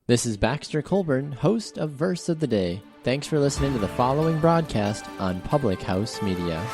This is Baxter Colburn, host of Verse of the Day. Thanks for listening to the following broadcast on Public House Media.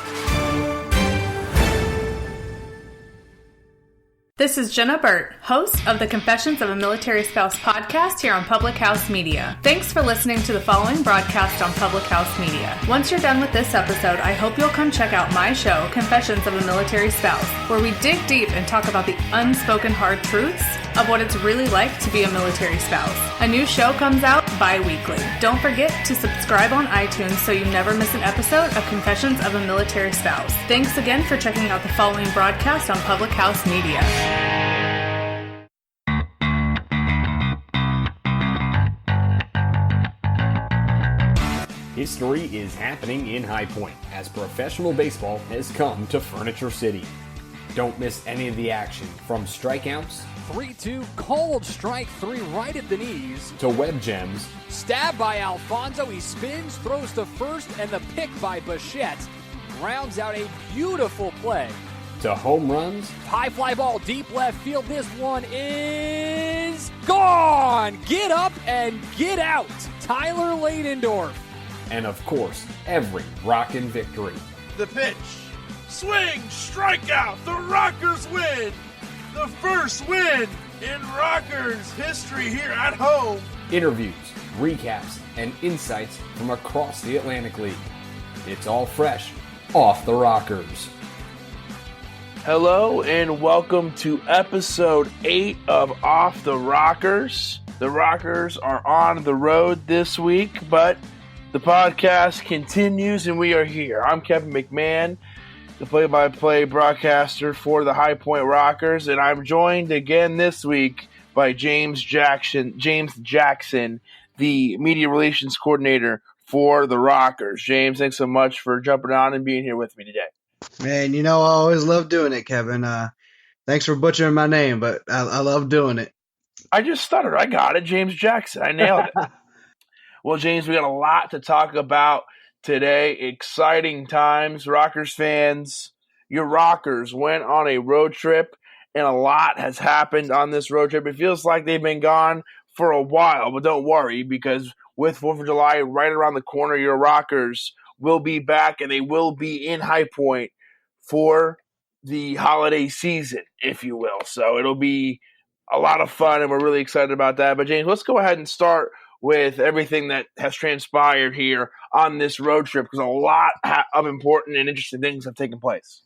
This is Jenna Burt, host of the Confessions of a Military Spouse podcast here on Public House Media. Thanks for listening to the following broadcast on Public House Media. Once you're done with this episode, I hope you'll come check out my show, Confessions of a Military Spouse, where we dig deep and talk about the unspoken hard truths of what it's really like to be a military spouse. A new show comes out bi-weekly. Don't forget to subscribe on iTunes so you never miss an episode of Confessions of a Military Spouse. Thanks again for checking out the following broadcast on Public House Media. History is happening in High Point as professional baseball has come to Furniture City. Don't miss any of the action from strikeouts, 3-2 cold strike 3 right at the knees, to web gems, stabbed by Alfonso, he spins, throws to first, and the pick by Bichette rounds out a beautiful play. to home runs, High fly ball deep left field. This one is gone. Get up and get out. Tyler Ladendorf. and of course, every rockin' victory. The pitch. Swing, strikeout. The Rockers win. The first win in Rockers history here at home. Interviews, recaps, and insights from across the Atlantic League. It's all fresh off the Rockers. Hello and welcome to episode 8 of Off the Rockers. The Rockers are on the road this week, but the podcast continues and we are here. I'm Kevin McMahon, the play-by-play broadcaster for the High Point Rockers, and I'm joined again this week by James Jackson, the media relations coordinator for the Rockers. James, thanks so much for jumping on and being here with me today. Man, I always love doing it, Kevin. Thanks for butchering my name, but I love doing it. I just stuttered. I got it. James Jackson. I nailed it. Well, James, we got a lot to talk about today. Exciting times. Rockers fans, your Rockers went on a road trip, and a lot has happened on this road trip. It feels like they've been gone for a while, but don't worry, because with 4th of July right around the corner, your Rockers will be back, and they will be in High Point for the holiday season, if you will. So it'll be a lot of fun, and we're really excited about that. But, James, let's go ahead and start with everything that has transpired here on this road trip, because a lot of important and interesting things have taken place.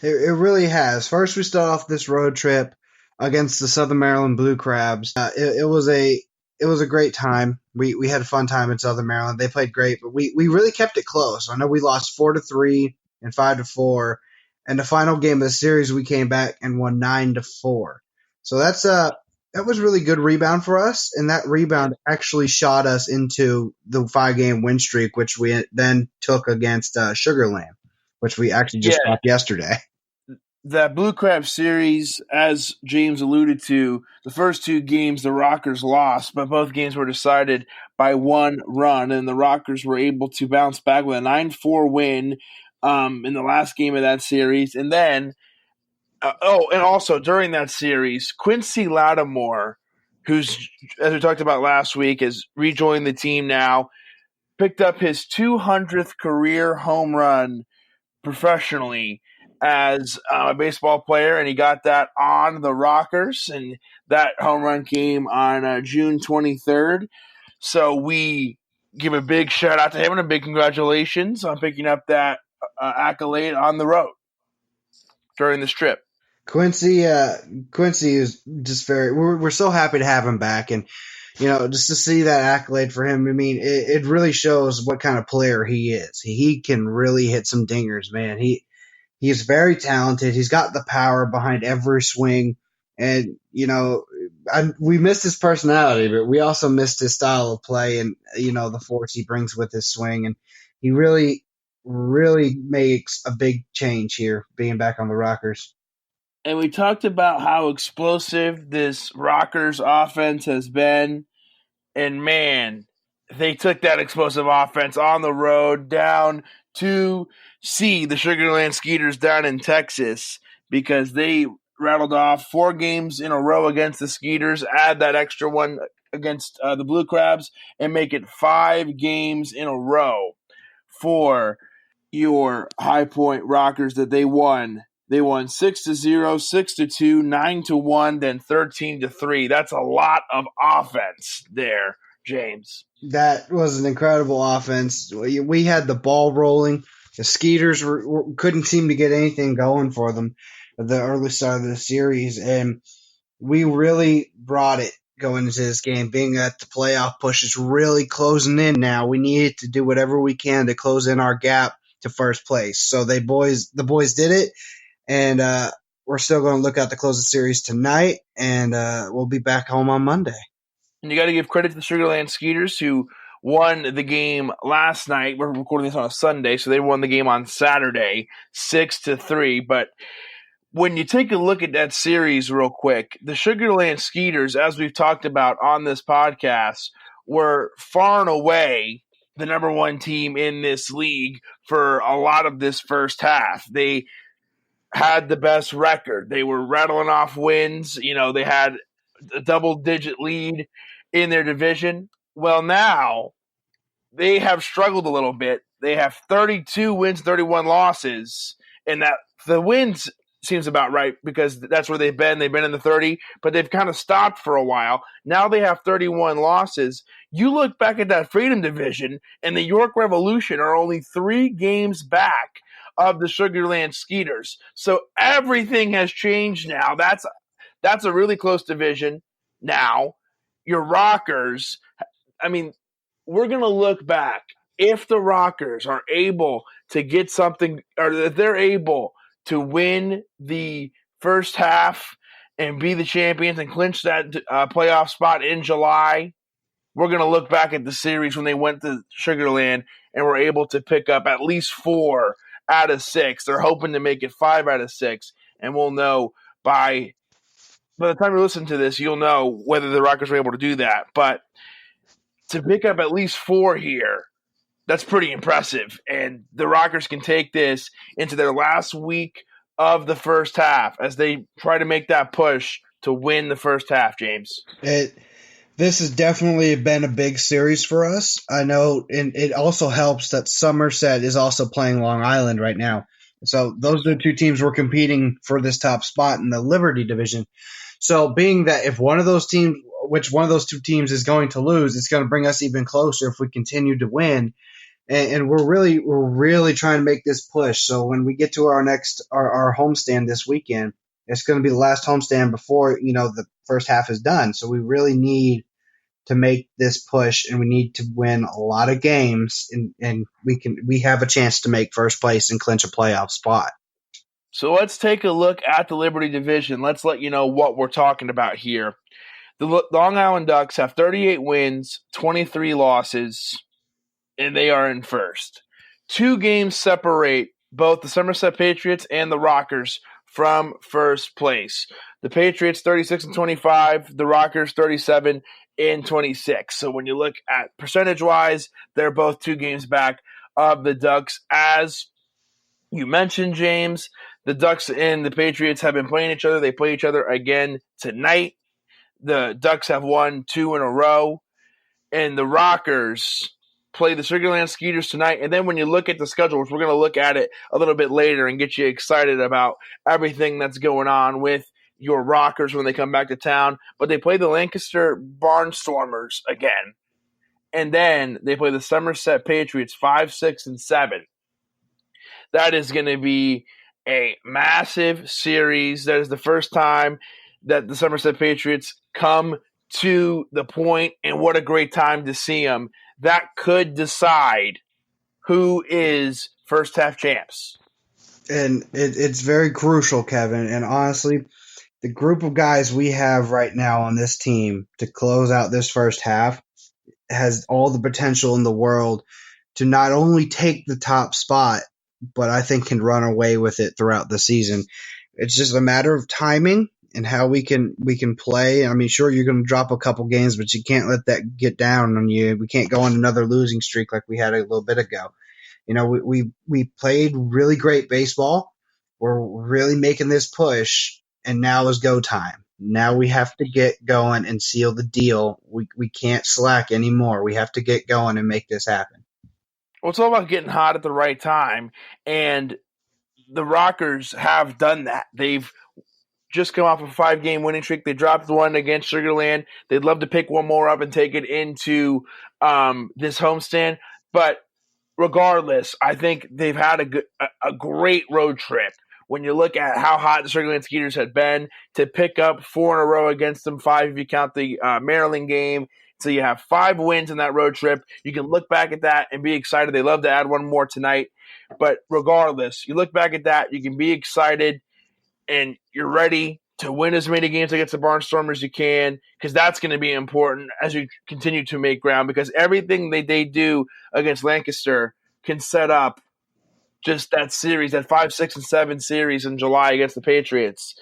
It really has. First, we start off this road trip against the Southern Maryland Blue Crabs. It was a great time. We had a fun time in Southern Maryland. They played great, but we really kept it close. I know we lost 4-3 and 5-4, and the final game of the series we came back and won 9-4. So that was really good rebound for us, and that rebound actually shot us into the 5-game win streak, which we then took against Sugar Land, which we actually just got yesterday. That Blue Crab series, as James alluded to, the first 2 games the Rockers lost, but both games were decided by 1 run, and the Rockers were able to bounce back with a 9-4 win in the last game of that series. And then, and also during that series, Quincy Lattimore, who's, as we talked about last week, has rejoined the team now, picked up his 200th career home run professionally as a baseball player, and he got that on the Rockers, and that home run came on June 23rd. So we give a big shout out to him and a big congratulations on picking up that accolade on the road during this trip. Quincy is just we're so happy to have him back, and just to see that accolade for him, I mean, it really shows what kind of player he is. He can really hit some dingers, man. He's very talented. He's got the power behind every swing. And, we missed his personality, but we also missed his style of play and, the force he brings with his swing. And he really, really makes a big change here being back on the Rockers. And we talked about how explosive this Rockers offense has been. And, man, they took that explosive offense on the road down to see the Sugar Land Skeeters down in Texas, because they rattled off 4 games in a row against the Skeeters, add that extra one against the Blue Crabs and make it 5 games in a row for your High Point Rockers that they won. They won 6-0, 6-2, 9-1, then 13-3. That's a lot of offense there, James. That was an incredible offense. We had the ball rolling. The Skeeters couldn't seem to get anything going for them at the early start of the series, and we really brought it going into this game, being that the playoff push is really closing in now. We needed to do whatever we can to close in our gap to first place. So the boys did it, and we're still going to look out to close the series tonight, and we'll be back home on Monday. And you got to give credit to the Sugar Land Skeeters who won the game last night. We're recording this on a Sunday, so they won the game on Saturday, 6-3. But when you take a look at that series real quick, the Sugar Land Skeeters, as we've talked about on this podcast, were far and away the number one team in this league for a lot of this first half. They had the best record. They were rattling off wins. They had a double-digit lead in their division. Well, now they have struggled a little bit. They have 32 wins, 31 losses, and that the wins seems about right because that's where they've been. They've been in the 30, but they've kind of stopped for a while. Now they have 31 losses. You look back at that Freedom Division, and the York Revolution are only 3 games back of the Sugar Land Skeeters. So everything has changed now. That's a really close division now. Your Rockers, we're going to look back. If the Rockers are able to get something, or if they're able to win the first half and be the champions and clinch that playoff spot in July, we're going to look back at the series when they went to Sugar Land and were able to pick up at least 4 out of 6. They're hoping to make it 5 out of 6, and we'll know by the time you listen to this, you'll know whether the Rockers were able to do that. But to pick up at least 4 here, that's pretty impressive. And the Rockers can take this into their last week of the first half as they try to make that push to win the first half, James. This has definitely been a big series for us. I know, and it also helps that Somerset is also playing Long Island right now. So those are the 2 teams we're competing for this top spot in the Liberty Division. So being that if one of those teams, which one of those 2 teams is going to lose, it's going to bring us even closer if we continue to win. And we're really trying to make this push. So when we get to our homestand this weekend, it's going to be the last homestand before the first half is done. So we really need to make this push, and we need to win a lot of games, and we have a chance to make first place and clinch a playoff spot. So let's take a look at the Liberty Division. Let's let you know what we're talking about here. The Long Island Ducks have 38 wins, 23 losses, and they are in first. 2 games separate both the Somerset Patriots and the Rockers from first place. The Patriots 36-25, the Rockers 37-26. So when you look at percentage-wise, they're both 2 games back of the Ducks. As you mentioned, James, the Ducks and the Patriots have been playing each other. They play each other again tonight. The Ducks have won 2 in a row, and the Rockers play the Sugar Land Skeeters tonight. And then when you look at the schedule, which we're going to look at it a little bit later and get you excited about everything that's going on with your Rockers when they come back to town. But they play the Lancaster Barnstormers again. And then they play the Somerset Patriots 5, 6, and 7. That is going to be a massive series. That is the first time that the Somerset Patriots come to the point, and what a great time to see them. That could decide who is first half champs. And it's very crucial, Kevin. And honestly, the group of guys we have right now on this team to close out this first half has all the potential in the world to not only take the top spot, but I think can run away with it throughout the season. It's just a matter of timing and how we can play. I mean, sure, you're going to drop a couple games, but you can't let that get down on you. We can't go on another losing streak like we had a little bit ago. We played really great baseball. We're really making this push, and now is go time. Now we have to get going and seal the deal. We can't slack anymore. We have to get going and make this happen. Well, it's all about getting hot at the right time, and the Rockers have done that. They've just come off a 5-game winning streak. They dropped one against Sugar Land. They'd love to pick one more up and take it into this homestand. But regardless, I think they've had a great road trip. When you look at how hot the Sugar Land Skeeters had been, to pick up 4 in a row against them, 5 if you count the Maryland game. So you have 5 wins in that road trip. You can look back at that and be excited. They love to add one more tonight. But regardless, you look back at that, you can be excited, and you're ready to win as many games against the Barnstormers as you can, because that's going to be important as you continue to make ground, because everything they do against Lancaster can set up just that series, that 5, 6, and 7 series in July against the Patriots,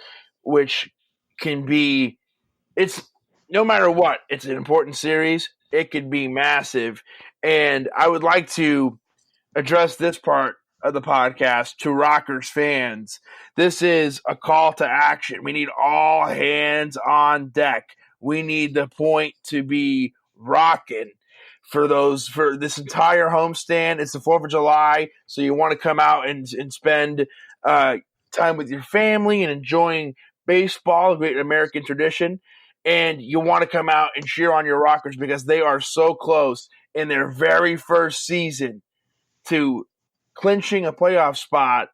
which can be – it's no matter what, it's an important series. It could be massive. And I would like to address this part of the podcast to Rockers fans. This is a call to action. We need all hands on deck. We need the point to be rocking for this entire homestand. It's the 4th of July, so you want to come out and spend time with your family and enjoying baseball, a great American tradition. And you want to come out and cheer on your Rockers, because they are so close in their very first season to clinching a playoff spot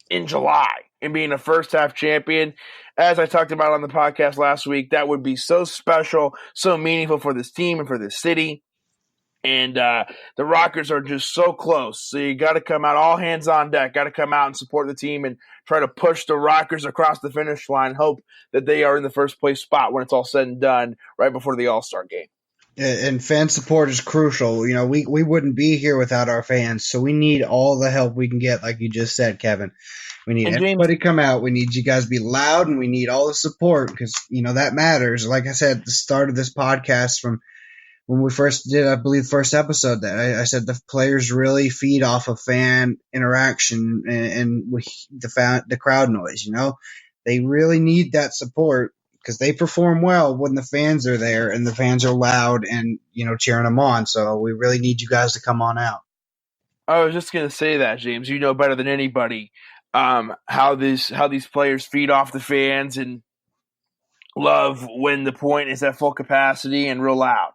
in July and being a first-half champion. As I talked about on the podcast last week, that would be so special, so meaningful for this team and for this city. And the Rockers are just so close. So you got to come out, all hands on deck, got to come out and support the team and try to push the Rockers across the finish line, hope that they are in the first place spot when it's all said and done right before the All-Star game. And fan support is crucial. You know, we wouldn't be here without our fans, so we need all the help we can get, like you just said, Kevin. We need everybody to come out. We need you guys to be loud, and we need all the support, because, you know, that matters. Like I said at the start of this podcast, from when we first did, I believe, first episode, that I said the players really feed off of fan interaction and the crowd noise. You know, they really need that support, because they perform well when the fans are there and the fans are loud and, you know, cheering them on. So we really need you guys to come on out. I was just going to say that, James. You know better than anybody how these players feed off the fans and love when the point is at full capacity and real loud.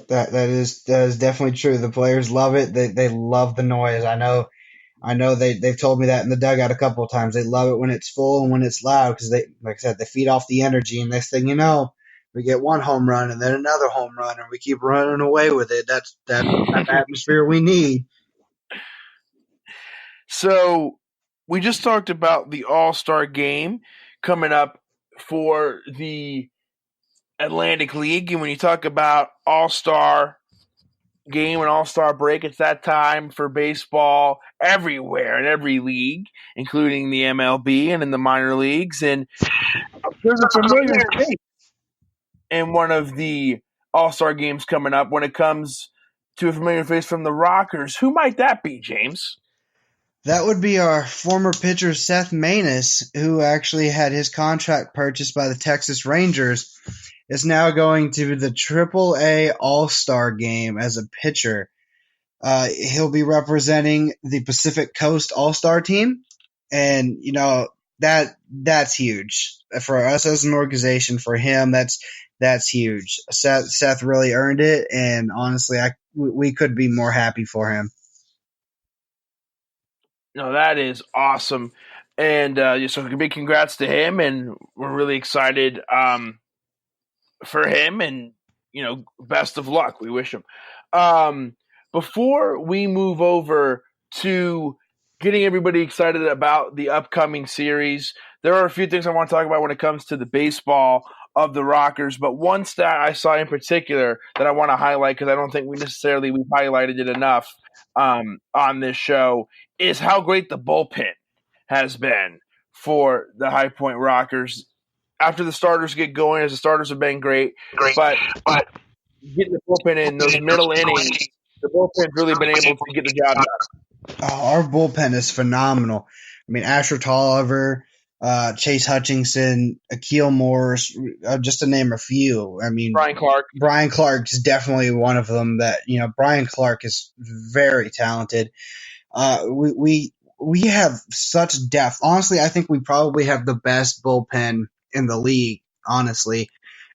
That is definitely true. The players love it. They love the noise. I know they've told me that in the dugout a couple of times. They love it when it's full and when it's loud, because they, like I said, they feed off the energy. And next thing you know, we get one home run and then another home run, and we keep running away with it. That's the atmosphere we need. So we just talked about the All-Star game coming up for the Atlantic League. And when you talk about All-Star game and All-Star break, it's that time for baseball everywhere in every league, including the MLB and in the minor leagues. And there's a familiar face in one of the All-Star games coming up when it comes to a familiar face from the Rockers. Who might that be, James? That would be our former pitcher, Seth Maness, who actually had his contract purchased by the Texas Rangers, is now going to the AAA All-Star game as a pitcher. He'll be representing the Pacific Coast All-Star team, and, you know, that's huge for us as an organization. For him, that's huge. Seth really earned it, and honestly, we could be more happy for him. No, that is awesome. And so big congrats to him, and we're really excited for him, and, you know, best of luck. We wish him. Before we move over to getting everybody excited about the upcoming series, there are a few things I want to talk about when it comes to the baseball of the Rockers, but one stat I saw in particular that I want to highlight, because I don't think we've highlighted it enough on this show, is how great the bullpen has been for the High Point Rockers. After the starters get going, as the starters have been great, but getting the bullpen in those middle innings, the bullpen's really been able to get the job done. Oh, our bullpen is phenomenal. I mean, Asher Tolliver, Chase Hutchinson, Akeel Morris, just to name a few. I mean, Brian Clark is definitely one of them. Brian Clark is very talented. We have such depth. Honestly, I think we probably have the best bullpen in the league. Honestly,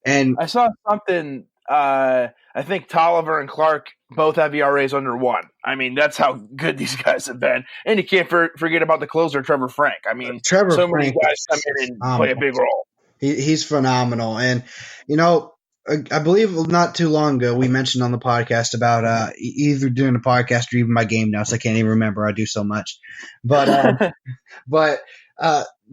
and I saw something. I think Tolliver and Clark both have ERAs under 1. I mean, that's how good these guys have been. And you can't forget about the closer, Trevor Frank. I mean, so many guys come in and play a big role. He's phenomenal. And, I believe not too long ago we mentioned on the podcast about either doing a podcast or even my game notes. I can't even remember. I do so much. But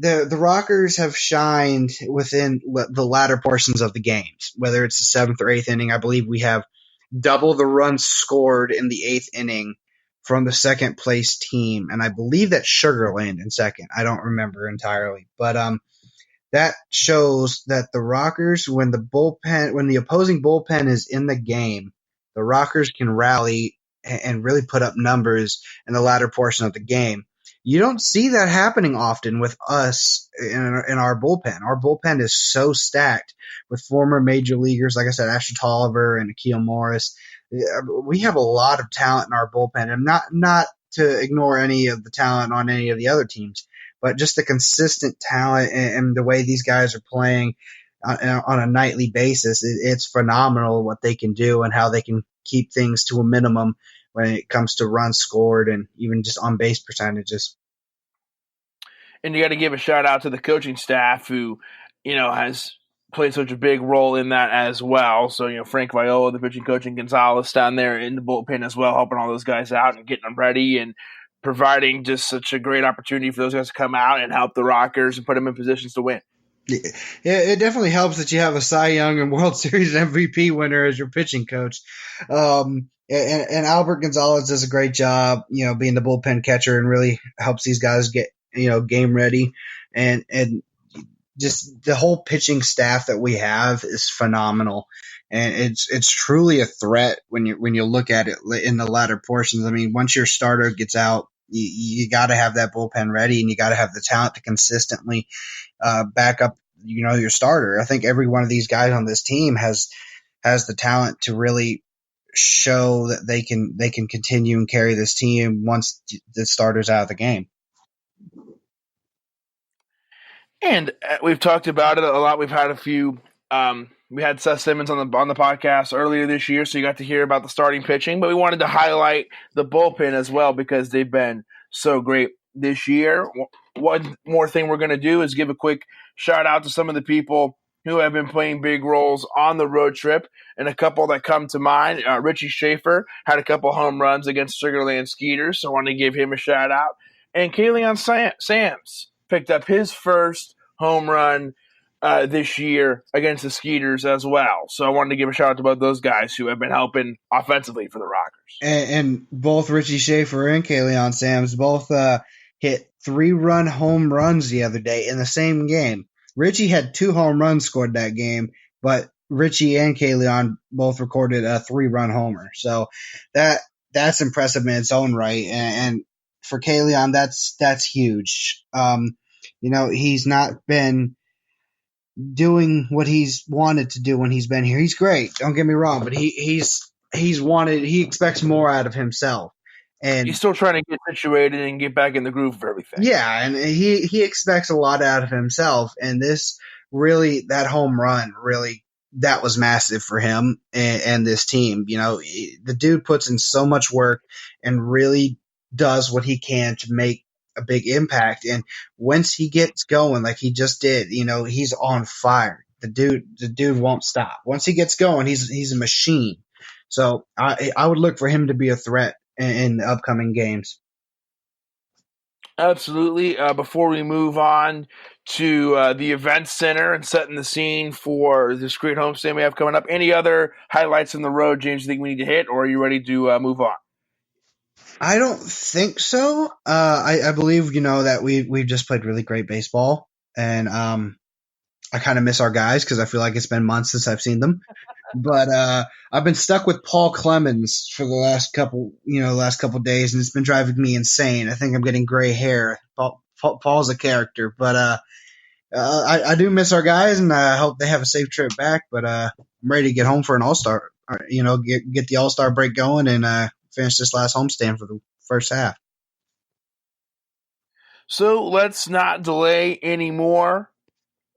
the Rockers have shined within the latter portions of the games, whether it's the 7th or 8th inning. I believe we have double the runs scored in the 8th inning from the second place team, and I believe that's Sugar Land in second. I don't remember entirely, but that shows that the Rockers, when the opposing bullpen is in the game, the Rockers can rally and really put up numbers in the latter portion of the game. You don't see that happening often with us in our bullpen. Our bullpen is so stacked with former major leaguers, like I said, Asher Tolliver and Akeel Morris. We have a lot of talent in our bullpen, and not to ignore any of the talent on any of the other teams, but just the consistent talent and the way these guys are playing on a nightly basis. It's phenomenal what they can do and how they can keep things to a minimum when it comes to runs scored and even just on base percentages. And you got to give a shout out to the coaching staff who, has played such a big role in that as well. So, Frank Viola, the pitching coach, and Gonzalez down there in the bullpen as well, helping all those guys out and getting them ready and providing just such a great opportunity for those guys to come out and help the Rockers and put them in positions to win. Yeah, it definitely helps that you have a Cy Young and World Series MVP winner as your pitching coach. And Albert Gonzalez does a great job, being the bullpen catcher and really helps these guys get, game ready. And just the whole pitching staff that we have is phenomenal. And it's truly a threat when you look at it in the latter portions. I mean, once your starter gets out, you got to have that bullpen ready, and you got to have the talent to consistently back up, your starter. I think every one of these guys on this team has the talent to really show that they can continue and carry this team once the starter's out of the game. And we've talked about it a lot. We've had a few. We had Seth Simmons on the podcast earlier this year, so you got to hear about the starting pitching. But we wanted to highlight the bullpen as well because they've been so great this year. One more thing we're going to do is give a quick shout out to some of the people who have been playing big roles on the road trip, and a couple that come to mind. Richie Schaefer had a couple home runs against Sugar Land Skeeters, so I want to give him a shout out. And Kayleon Sams picked up his first home run this year against the Skeeters as well. So I wanted to give a shout out to both those guys who have been helping offensively for the Rockers. And both Richie Schaefer and Kayleon Sams both hit 3-run home runs the other day in the same game. Richie had 2 home runs scored that game, but Richie and Kayleon both recorded a 3-run homer. So that's impressive in its own right. And for Kayleon, that's huge. He's not been doing what he's wanted to do when he's been here. He's great. Don't get me wrong, but he expects more out of himself. And he's still trying to get situated and get back in the groove of everything. Yeah, and he expects a lot out of himself. And that home run, really, that was massive for him and this team. The dude puts in so much work and really does what he can to make a big impact. And once he gets going, like he just did, he's on fire. The dude won't stop. Once he gets going, he's a machine. So I would look for him to be a threat in the upcoming games. Absolutely. Before we move on to the event center and setting the scene for this great homestand we have coming up, any other highlights in the road, James, you think we need to hit, or are you ready to move on? I don't think so. I believe, that we've just played really great baseball, and I kind of miss our guys because I feel like it's been months since I've seen them. But I've been stuck with Paul Clemens for the last couple days, and it's been driving me insane. I think I'm getting gray hair Paul's a character. But I do miss our guys, and I hope they have a safe trip back. But I'm ready to get home for an All-Star. Get the All-Star break going and finish this last homestand for the first half. So let's not delay anymore.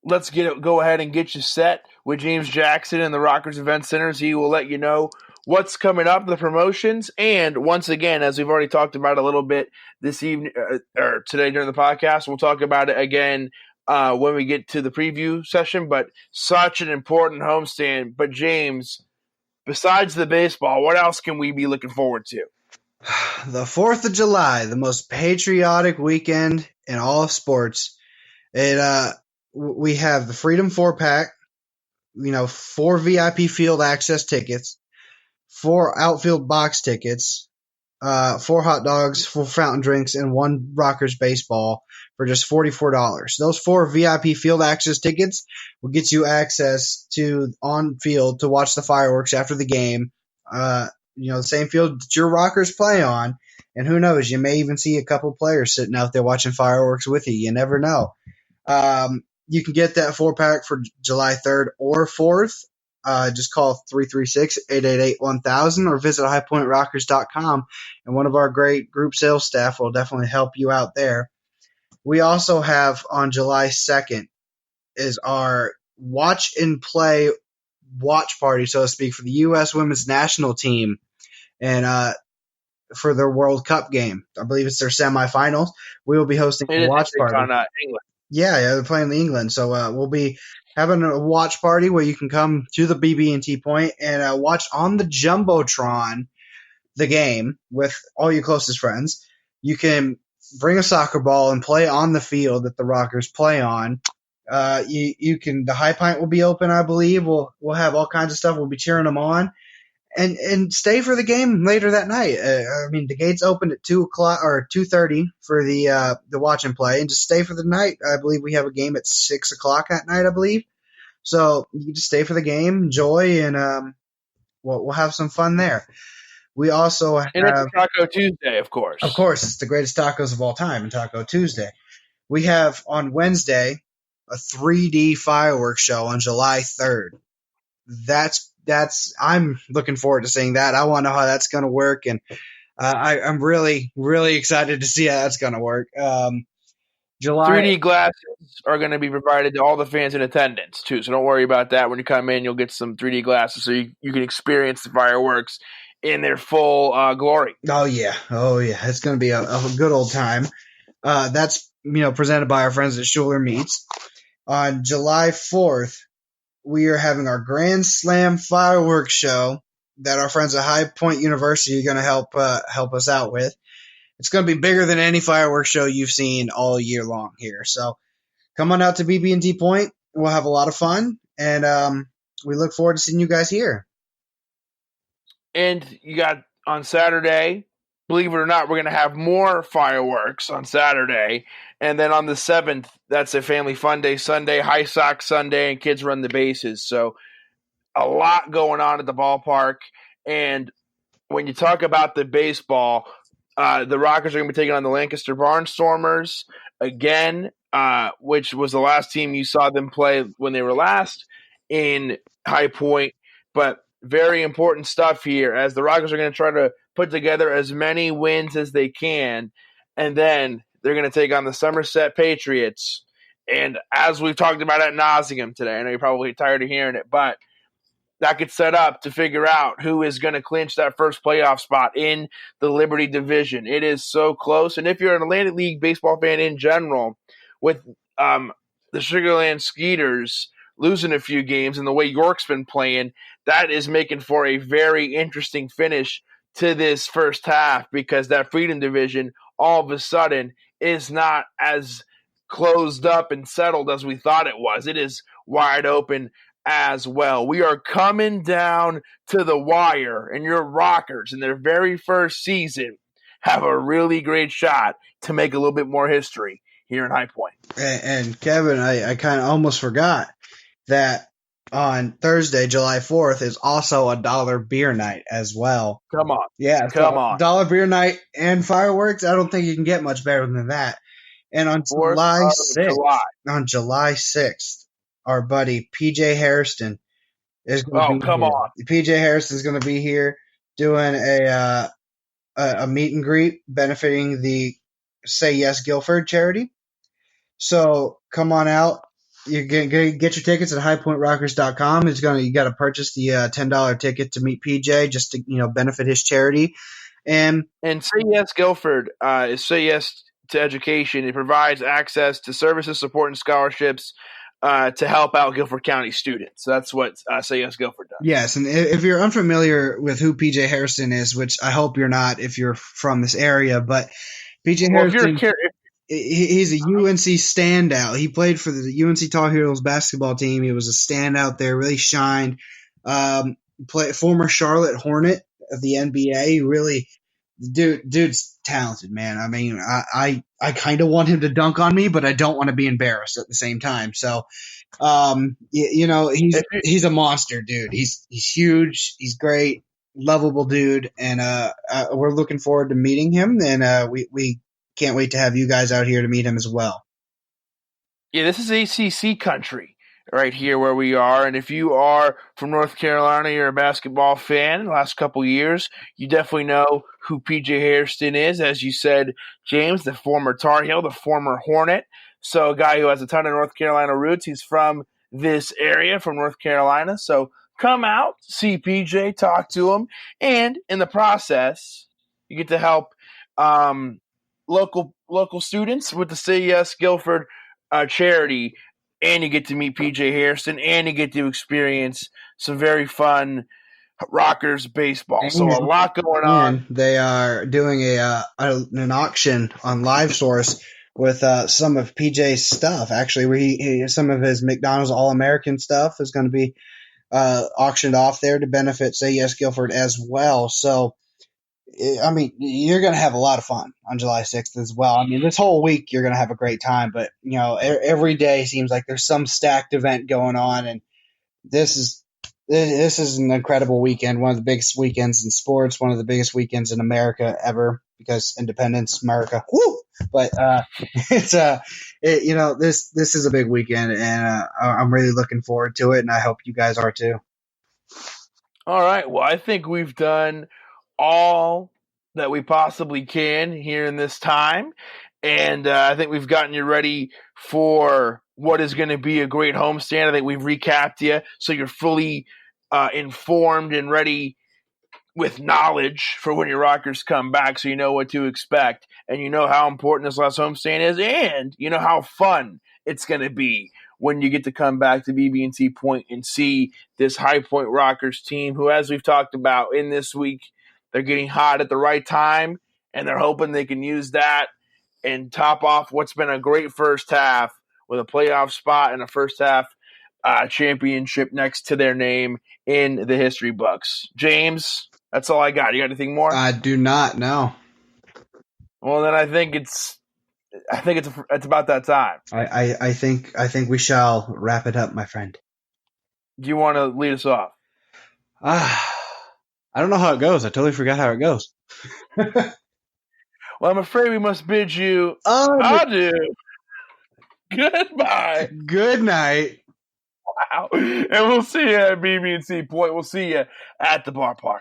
Let's go ahead and get you set with James Jackson and the Rockers Event Centers. He will let you know what's coming up, the promotions, and once again, as we've already talked about a little bit this evening or today during the podcast, we'll talk about it again when we get to the preview session. But such an important homestand. But James, besides the baseball, what else can we be looking forward to? The 4th of July, the most patriotic weekend in all of sports. We have the Freedom 4-pack, 4 VIP field access tickets, 4 outfield box tickets, 4 hot dogs, 4 fountain drinks, and 1 Rockers baseball for just $44. Those 4 VIP field access tickets will get you access to on field to watch the fireworks after the game. The same field that your Rockers play on, and who knows, you may even see a couple players sitting out there watching fireworks with you. You never know. You can get that 4-pack for July 3rd or 4th. Just call 336-888-1000 or visit highpointrockers.com, and one of our great group sales staff will definitely help you out there. We also have on July 2nd is our watch and play watch party, so to speak, for the U.S. women's national team and for their World Cup game. I believe it's their semifinals. We will be hosting a watch party. On England. Yeah, they're playing England. So we'll be having a watch party where you can come to the BB&T Point and watch on the Jumbotron the game with all your closest friends. You can bring a soccer ball and play on the field that the Rockers play on. The High Pint will be open, I believe. We'll have all kinds of stuff. We'll be cheering them on. And stay for the game later that night. The gates open at 2:00 or 2:30 for the watch and play, and just stay for the night. I believe we have a game at 6:00 that night, I believe. So you can just stay for the game, enjoy, and we'll have some fun there. We also have, and it's Taco Tuesday, of course. Of course, it's the greatest tacos of all time, Taco Tuesday. We have on Wednesday a 3D fireworks show on July 3rd. I'm looking forward to seeing that. I want to know how that's going to work, and I'm really, really excited to see how that's going to work. July 3D glasses are going to be provided to all the fans in attendance too, so don't worry about that. When you come in, you'll get some 3D glasses so you can experience the fireworks in their full glory. Oh yeah, it's going to be a good old time. That's presented by our friends at Schuler Meats. On July 4th, we are having our Grand Slam fireworks show that our friends at High Point University are going to help us out with. It's going to be bigger than any fireworks show you've seen all year long here. So come on out to BB&T Point. We'll have a lot of fun, and we look forward to seeing you guys here. And you got on Saturday, believe it or not, we're going to have more fireworks on Saturday. And then on the 7th, that's a family fun day Sunday, High Sox Sunday, and kids run the bases. So a lot going on at the ballpark. And when you talk about the baseball, the Rockers are going to be taking on the Lancaster Barnstormers again, which was the last team you saw them play when they were last in High Point. But very important stuff here, as the Rockers are going to try to put together as many wins as they can, and then they're going to take on the Somerset Patriots. And as we've talked about ad nauseum today, I know you're probably tired of hearing it, but that gets set up to figure out who is going to clinch that first playoff spot in the Liberty Division. It is so close. And if you're an Atlantic League baseball fan in general, with the Sugar Land Skeeters losing a few games and the way York's been playing, that is making for a very interesting finish to this first half, because that Freedom Division all of a sudden is not as closed up and settled as we thought it was. It is wide open as well. We are coming down to the wire, and your Rockers in their very first season have a really great shot to make a little bit more history here in High Point. And Kevin, I kind of almost forgot that on Thursday, July 4th, is also a dollar beer night as well. Come on. Yeah, Come on. Dollar beer night and fireworks. I don't think you can get much better than that. And on 4th July of 6th, July. our buddy PJ Hairston is going to Oh, be come here. on. PJ Hairston is going to be here doing a meet and greet benefiting the Say Yes Guilford charity. So come on out. You get your tickets at highpointrockers.com. You got to purchase the $10 ticket to meet PJ just to benefit his charity. And Say Yes Guilford is Say Yes to Education. It provides access to services, support, and scholarships to help out Guilford County students. So that's what Say Yes Guilford does. yes, and if you're unfamiliar with who PJ Hairston is, which I hope you're not if you're from this area, but PJ Hairston, he's a UNC standout. He played for the UNC Tar Heels basketball team. He was a standout there, really shined. Former Charlotte Hornet of the NBA. Really, dude's talented, man. I mean, I kind of want him to dunk on me, but I don't want to be embarrassed at the same time. So, he's a monster, dude. He's huge. He's great, lovable dude, and we're looking forward to meeting him. And we can't wait to have you guys out here to meet him as well. Yeah, this is ACC country right here where we are. And if you are from North Carolina, you're a basketball fan in the last couple of years, you definitely know who PJ Hairston is. As you said, James, the former Tar Heel, the former Hornet. So a guy who has a ton of North Carolina roots. He's from this area, from North Carolina. So come out, see PJ, talk to him. And in the process, you get to help local students with the Say Yes Guilford charity, and you get to meet PJ Hairston, and you get to experience some very fun Rockers baseball. So a lot going on. They are doing an auction on LiveSource with some of PJ's stuff. Actually, where some of his McDonald's All-American stuff is going to be auctioned off there to benefit Say Yes Guilford as well. So, I mean, you're going to have a lot of fun on July 6th as well. I mean, this whole week you're going to have a great time, but every day seems like there's some stacked event going on, and this is an incredible weekend. One of the biggest weekends in sports, one of the biggest weekends in America ever, because Independence, America. Woo! But this is a big weekend, and I'm really looking forward to it, and I hope you guys are too. All right. Well, I think we've done all that we possibly can here in this time, and I think we've gotten you ready for what is going to be a great homestand. I think we've recapped you so you're fully informed and ready with knowledge for when your Rockers come back, so you know what to expect, and you know how important this last homestand is, and you know how fun it's going to be when you get to come back to BB&T Point and see this High Point Rockers team who, as we've talked about in this week, they're getting hot at the right time, and they're hoping they can use that and top off what's been a great first half with a playoff spot and a first half championship next to their name in the history books. James, that's all I got. You got anything more? I do not know. Well, then I think it's about that time. I think we shall wrap it up, my friend. Do you want to lead us off? I don't know how it goes. I totally forgot how it goes. Well, I'm afraid we must bid you adieu. Goodbye. Good night. Wow. And we'll see you at BB&T Point. We'll see you at the ballpark.